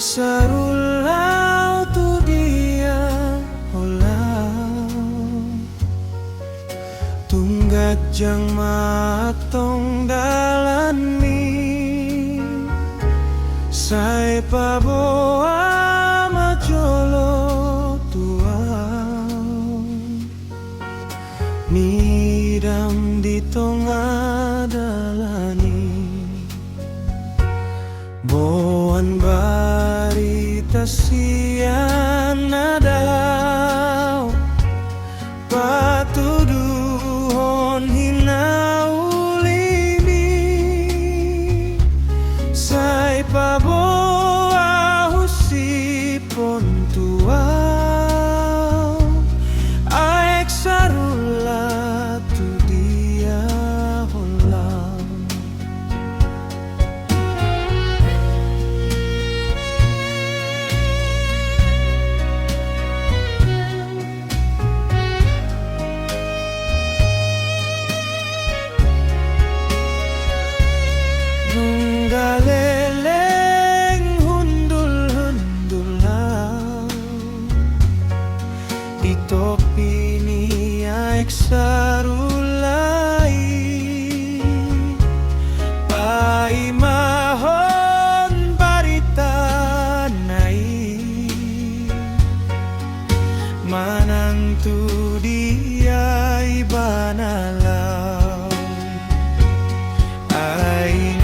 sarulaw tu dia holau tunggat jang matong dalan mi sai paboa majolo tuau nidam di tengah dalani boan barita sian nadaw patuduhon hinaulimi say paboa husipon tuaw aek sarula tu dia holau galeleng hundul-hundulau ito pini aek sarulai paimahon barita nai manantu dia ibanalau ay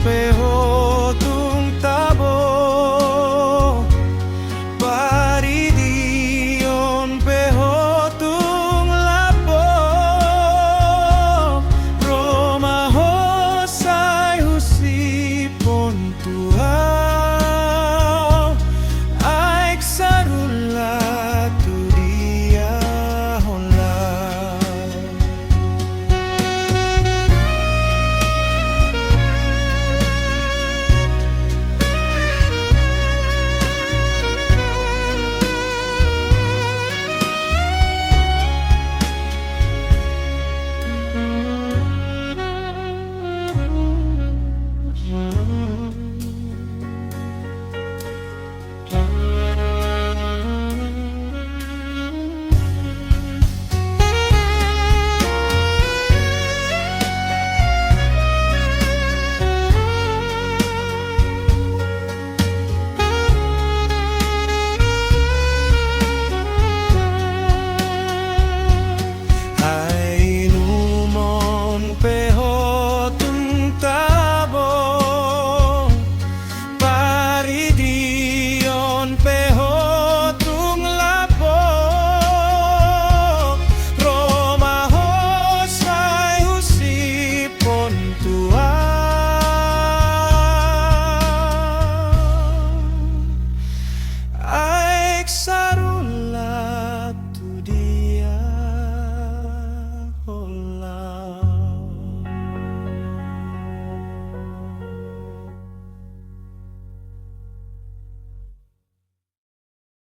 peho tung tabo paridion peho tung lapo romaho say husipon tua